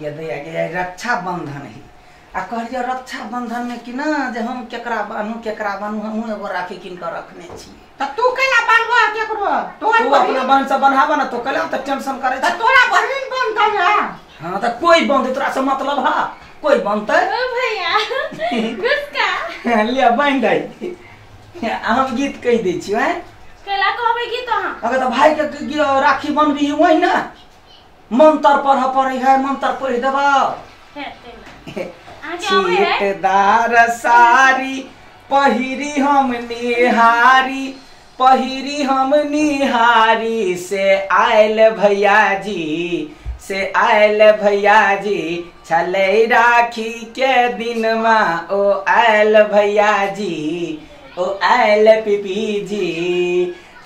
ये दैया के रक्षा बंधन है आ कहलिए रक्षा बंधन में कि ना जे हम केकरा बानू हम एगो राखी किन के रखने छी त तू केला बानबो केकरो तू अपना बहन से बन्हावा ना तो कले त टेंशन करे त तोरा बहिन बन कहिया हां त कोई बंधे तोरा से मतलब हा कोई बनते ओ भैया गुस्का लिया बन दई हम गीत कह दै छी हैं केला कहबे गीत हां अगर त भाई के राखी बनबी वही ना मंत्र पढ़ पड़े है मंत्र पढ़ देबा है तेला आगे आवे है छीटदार सारी पहिरी हम निहारी से आयल भैया जी छले राखी के दिन में ओ आयल भैया जी ओ आयल पिपी जी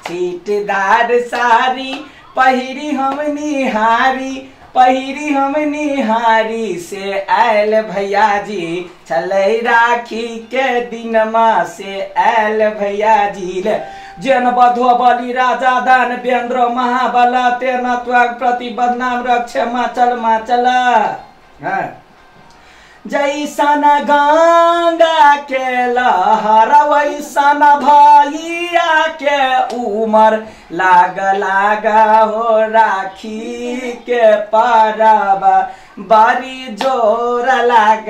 छीटदार सारी पहिरी हम निहारी से आयल भैया जी छलै राखी के दिन में से आयल भैया जी जन बधो बलि राजा दान वेंद्र महाबल तेना त्वाग प्रति बदनाम रक्ष माचल जैसन गंगा के लहर वैसन भैया के उमर लाग हो राखी के परब बड़ी जोर लाग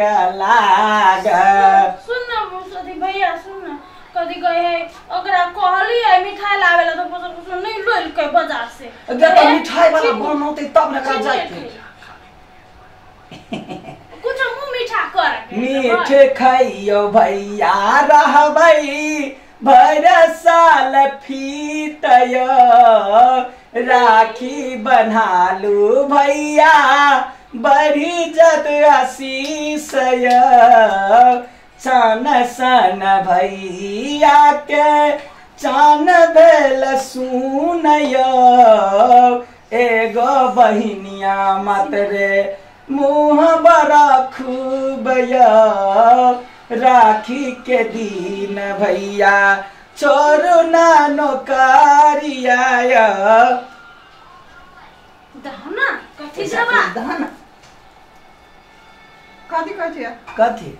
सुन ना मुसदी भैया सुन ना कदी गए है ओकरा कहली है मिठाई लावेला तो पसंद नहीं लोल के बाजार से अगर तो मिठाई वाला बनौते तब न कर जाए कुछ मुंह मीठा कर मीठे खाइयो भैया रहबै भर साल फीटयो राखी बन्हालू भैया बड़ी जत आशीष सन भैया के चान भेल सुनयो एगो बहिनिया मत रे मुँह बड़ा खूब राखी के दिन भैया छोरू ना नौकरिया दहना कथी जबा दहना कथी कहै कथी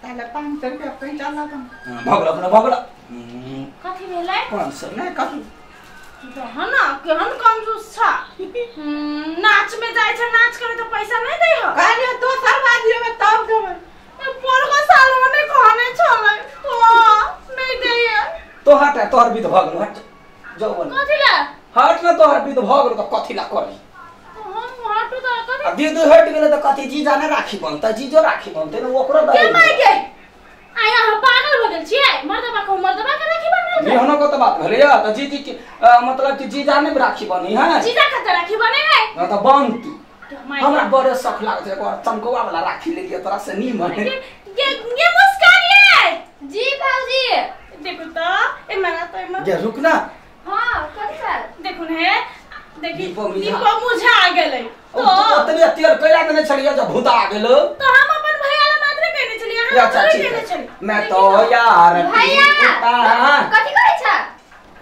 ताले 500 रुपया पैसा लागम भगला कथी भेलै 500 नहीं कथी दहना केहन कंजूस छा नाच में जाय छ नाच करे तो पैसा नहीं दे हो कहलियो दोसर बाजियो में तब देबै परगो साल में कहने छलै तो नहीं दे तो हट तोहर भी तो भगल हट जाओ बोल कथी ला हट ना तोहर भी तो भगल तो कथी ला करी हम हटू तो कथी अब दीदी हट गेले तो कथी जीजा ने राखी बनता जीजो राखी बनते न ओकरो दे के माय के आया हम पागल हो गेल छियै मर्दबा के राखी बनल ये हनो को तो बात भले या तो जीजी की मतलब कि जीजा ने राखी बनी है जीजा के तो राखी बने है ना तो बनती हमरा बड़े शौक लागत है और चमकवा वाला राखी ले लिया तोरा से नी मन ये मुस्कान ये जी भाऊजी देखो तो ए मना तो ए ये रुक ना हां कथि देखो ने देखी दीपो मुझा गेलै तो ओतबे तेल कइला देने छलिए जब भूता आ गेलो तो हम अपन भैया ला मात्र कहने छलिए हम थोड़ी कहने छलिए मैं तो यार भैया कथि करै छ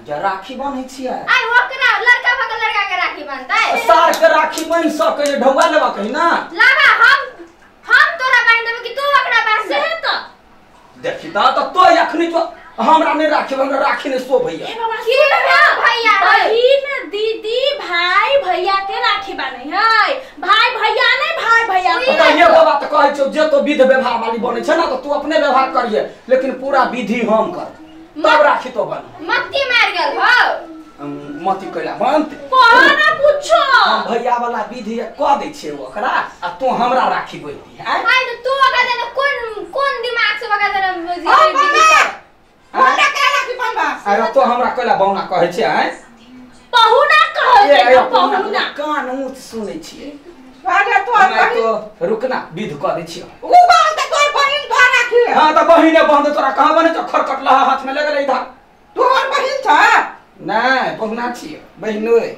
जे राखी बनै छियै आई ओकरा लड़का भक लड़का के राखी बनतै सार के राखी बन सके ढौआ लेबा कहि ना लागा हम तोरा बांध देब कि तू ओकरा बांध दे तो देखी तो अखनी तो हमरा ने राखी बन राखी ने सो भैया ए बाबा की भैया बहिन दीदी भाई भैया के राखी बनै है भाई भैया नहीं भाई भैया तो ये बाबा तो कहै छ जे तो विध व्यवहार वाली बनै छ ना तो तू अपने व्यवहार करिए लेकिन पूरा विधि हम कर तब राखी तो बन मत्ती मार गेल हो मती कइला बनत कहना पूछो हम भैया वाला विधि क दै छियै ओकरा आ तू हमरा राखी बोलती है आई तो तू ओकरा देने कोन दिमाग से ओकरा देने हमरा के राखी बनबा अरे तो हमरा कइला बौना कहै छै हैं पहुना कहै छै पहुना कान ऊंच सुनै छियै अरे तो मैं तो रुकना विध क दै छियै उ बांध दे तोर बहिन घर राखी हां तो बहिने बंद तोरा कहां बने तो खरकट लहा हाथ में लगल इधर तोर बहिन छ नहीं पहुना छियै बहिनोय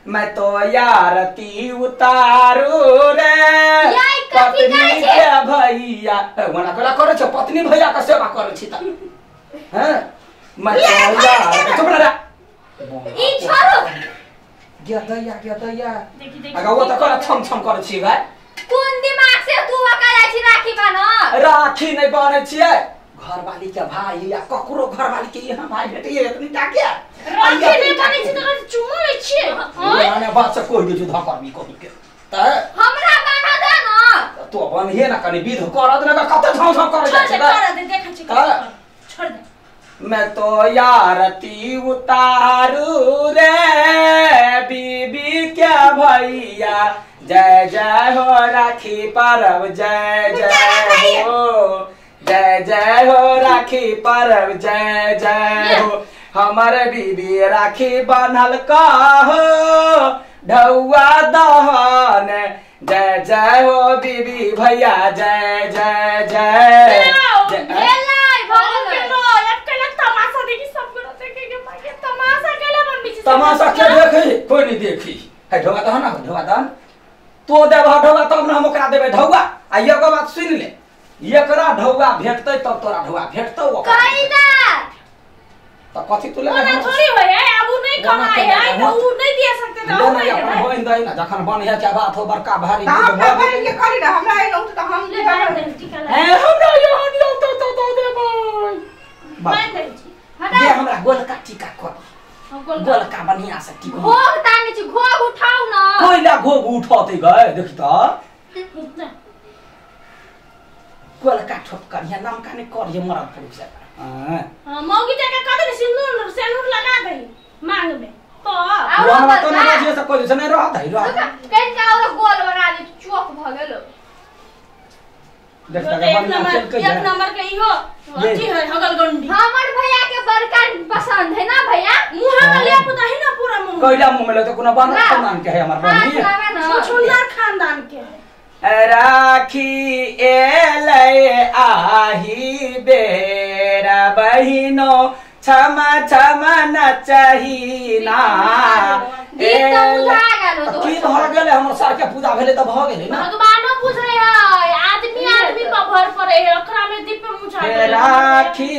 मैं तो यारती उतारू रे पत्नी के भैया वना कला करे छ पत्नी भैया का सेवा करे छी त हैं मैं तो यार चुप रह ई छोरो गया दैया देखी अगर वो तो कर छम छम करे छी भाई कोन दिमाग से तू ओका जाइ छी राखी बान्ह राखी नहीं बने छिए घरवाली के भाई या ककरो घरवाली के यहाँ भाई भेटिए इतनी टाकिया राखी नहीं बने छी त चुमो ले छी माने बात से कोई भी जुदा करबी कोई के त हमरा बान्ह दे न तो बनिए ना कनी विध करत ना कत ठाव ठाव करे छोड़ छै दे कर दे देखा छी छोड़ दे मैं तो यारती उतारू रे बीबी क्या भैया जय जय हो राखी पर्व जय जय हो जय जय हो राखी पर्व जय जय हो हमारे बीबी राखी बान्हल का हो ढौआ दहन जय जय हो बीबी भैया जय जय जय तमाशा क्या देखी कोई नहीं देखी है ढौआ दहन ना ढौआ दहन तो देव ढौआ तब ना हम ओकरा देबे ढौआ आ एगो बात सुन ले एकरा ढौआ भेटतै तब तोरा ढौआ भेटतौ ओकरा कहिना त कथि तू ले ना थोड़ी होय है अब उ नहीं कमाई है तो उ नहीं दे सकते तो ले नहीं अपन होइन दई ना जखन बनिया के बात हो बड़का भारी त हम बहिन के करी ना हमरा ए लौट त हम ले बांध दे टीका ए लगा हमरा यहाँ दियो तो देबै बांध दे जी दे हमरा गोलका टीका कर गोलका बढ़िया से टीका घोग ताने छी घोग उठाउ न कोइला घोग उठौते गए देखि त गोलका ठोक कर यहाँ नाम काने कर ये मरद पुरुष है हां मौगी जाके कदे सिंदूर लगा दे मांग में तो हमरा तो ना जे से कोई से नहीं रहत है रहत कहीं का और गोल बना दे चौक भ गेलो देख एक नंबर के इहो अथी है हगल गंडी हमर भैया के बड़का पसंद है ना भैया मुंह में ले पुता है ना पूरा मुंह कोइला मुंह में ले तो कोनो बना खानदान के है हमर बहनी छुछुंदर खानदान के है राखी एलै आही बेरा बहिनो क्षमा क्षमा न चाहिना की भ गेलै हमर सर के पूजा भेलै त भ गेलै ना भगवानो पूछे है आदमी पर भर पड़े है ओकरा में दीप पे मुछा दे राखी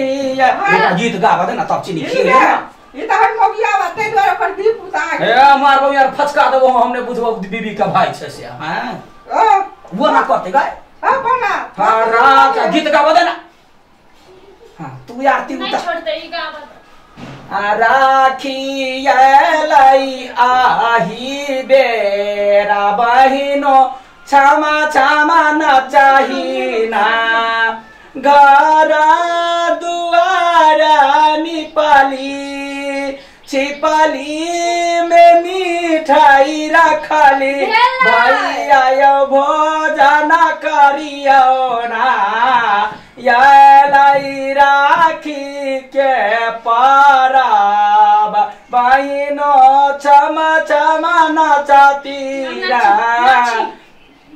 गीत गावा दे ना तब चीनी खिले ना ई त हम मोगिया बाते द्वारा पर दीप उतार ए मारबो यार फचका देबो हमने बुझबो बीबी का भाई छै से हां ओ वो ना करते गए हां बना रात गीत गावा दे ना हां तू आरती नहीं उतार छोड़ते ई गावा राखी एलै आही बेरा बहिनो क्षमा क्षमा न चाहिना घर दुआर निपली छिपली में मिठाई रखली भैया यो भोजन करियो ना एलै राखी के परब बहिनो क्षमा क्षमा न चातीरा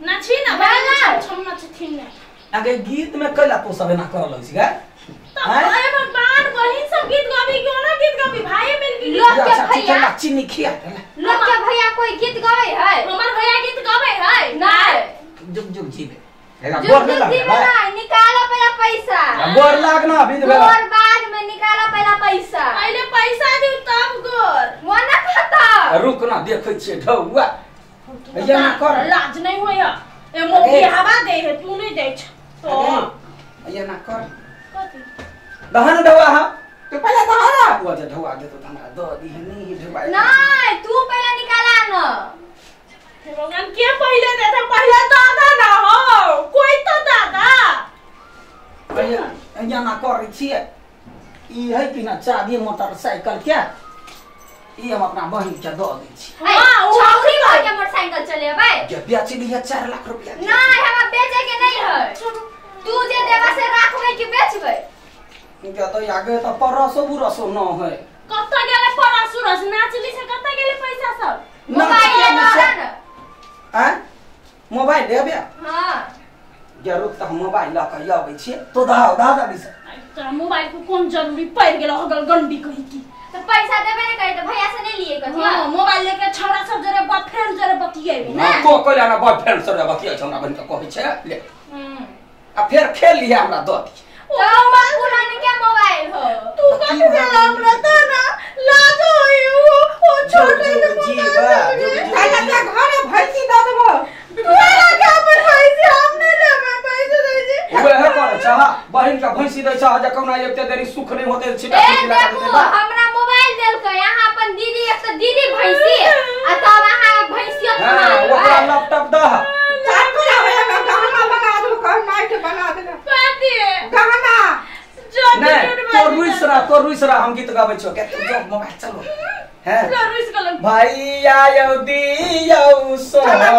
ना छी ना बाला छमना छथिन ना आगे गीत में कैला तो सब ना करल छी गा तो भाई भगवान बहिन सब गीत गाबी क्यों ना गीत गाबी भाई मिल के लोग के भैया चीनी खिया लोग के भैया कोई गीत गावे है हमर भैया गीत गावे है नहीं जुग जुग जीवे एगा जो गोर नहीं गीत लगे नहीं निकालो पहला पैसा गोर लाग ना विध भेला गोर बाद में निकालो पहला पैसा पहले पैसा दी तब गोर मोना खाता रुक ना देखै छे ढौआ ये ना कर लाज नहीं होया ए मोगी हवा दे है तू नहीं दे छ तो ये ना कर कथि दहन ढौआ हा तो पहले तो हरा वो जे ढौआ दे तो हमरा द दी है नहीं ढौआ नहीं तू पहला निकाला न भगवान के पहले दे था पहले दादा ना हो कोई तो दादा ये ना कर छिए ई है कि ना चाबी मोटरसाइकिल क्या ई हम अपना बहिन के द दै छी हां छौरी घर के मोटरसाइकिल चलेबै जे बेच लिया 4 लाख रुपया नहीं हम बेचे के नहीं है तू जे देवा से राखबै कि बेचबै क्या तो आगे तो परसो बुरसो न है कत्ता गेले परसुरस नाचली से कत्ता गेले पैसा सब मोबाइल ले न हैं मोबाइल लेबे हां जरूर त मोबाइल ल के आबै छी तो दाव दादी से तो मोबाइल को कौन जरूरी पड़ गेलो हगल गंडी कहि की तो पैसा देबे नहीं करे तो भैया से नहीं लिए कथि हां मोबाइल लेके छौड़ा सब जरे बॉयफ्रेंड जरे बतियेबे ना को कोला ना बॉयफ्रेंड से बतिया छ हमरा बन के कहै छै ले आ फिर खेल लिया हमरा द दी तो पुराने क्या मोबाइल हो तू कथि से हमरा त ना लाज होई ओ छोटे से पहले तो घरे भैंसी द देबो तू लगा पर छह बहिन का भैंसी दै छह जे कौना एते देरी सुख नहीं होते छिटा ए देखो हमरा मोबाइल देल के यहाँ अपन दीदी एक तो दीदी भैंसी आ तब वहां भैंसिया हां ओकरा लैपटॉप द चार को ना गहना बना दो कह नाइट बना दे पाती गहना नहीं तो रुइस रहा हम गीत गाबै छो के तू जो मोबाइल चलो है रुइस कलम भैया यौ दियौ सोना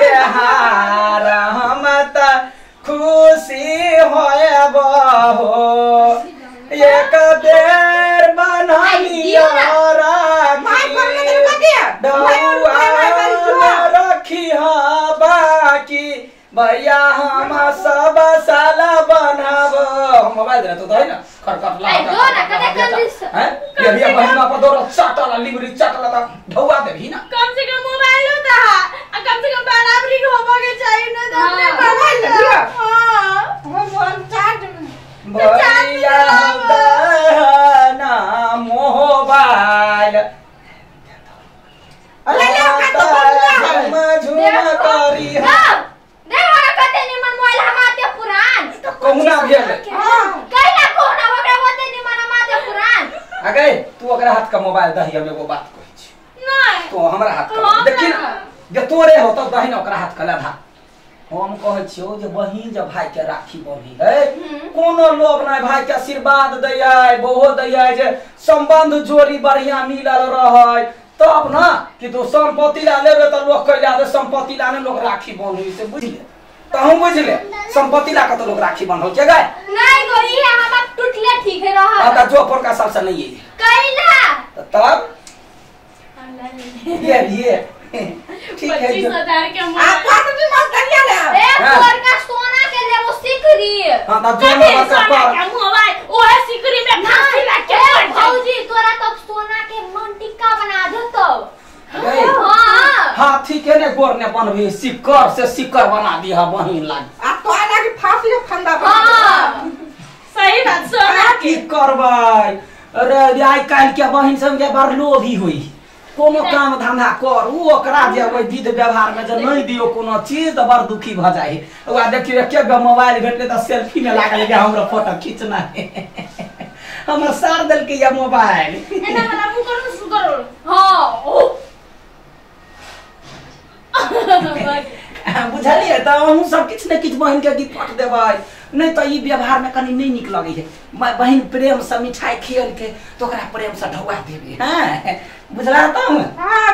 के हार हम त खुशी होयब हो एक देर बनालियो रखी बाकी भैया हम सब साला बनाब मोबाइल दे तो है ना खरखर ला दो ना कदे कंदिस हैं ये भी बहनवा पर दो चाटला लिबरी चाटला ता ढौआ देबी ना कम से कम मोबाइल होता है कम से कम बराबरी होबो के चाहिए ना तो अपने मोबाइल मोबाइल दिया। हां हम चार्ज भैया ना मोबाइल अरे ले का तो झुमा करी देवा कते निमन मोबाइल हमाते पुरान कहुना भेल हां कई ना कोना ओकरा होते निमन हमाते पुरान आगे तू ओकरा हाथ का मोबाइल दही हम एगो बात कहै छी नहीं तो हमरा हाथ का हम देखी ना। जे तोरे हो तब दही ना ओकरा हाथ का लधा हम कहै छियो जे बहिन जब भाई के राखी बही है कोनो लोग नहीं भाई के आशीर्वाद दैयै बहु दैयै जे संबंध जोड़ी बढ़िया मिलल रहै तब ना कि तो संपत्ति ला लेबे त लोग कह दे संपत्ति ला ने लोग राखी बंधी से बुझले त हम बुझले संपत्ति ला के तो लोग राखी बंधल के गए नहीं गोरी हम टूटले ठीक है रहा आता जो पर का सबसे नहीं है कैला तब ये ठीक है 25,000 के आप मोबाइल पास भी मत करिया ले ए तोर का सोना के ले वो सिकरी हां ता जो ना बता पर के मोबाइल ओहे सिकरी में फांसी लग के ए भौजी तोरा तब सोना के मंटिका बना दे तो गई हां हाथी के ने गोर ने बनबी सिक्कर से सिक्कर बना दिया बहिन लाग आप तो आना की फांसी के फंदा हां सही बात सोना की करबै अरे आई काल के बहिन संगे बड़ लोभी होई कोनो काम धंधा कर उ ओकरा जे ओइ विध व्यवहार में जे नहीं दियो कोनो चीज त बड़ दुखी भ जाई ओकरा देखियो के ग मोबाइल भेटले त सेल्फी में लागल के हमरा फोटो खींचना है हमरा सार देल के या मोबाइल एना वाला मुंह करू शुरू करो हां बुझलिए त हम सब किछ ने किछ बहिन के गिफ्ट देबै नहीं तो ई व्यवहार में कनी नहीं निक लगे है बहिन प्रेम से मिठाई खियल के तो ओकरा प्रेम से ढौआ देबे हैं बुझला त हम हां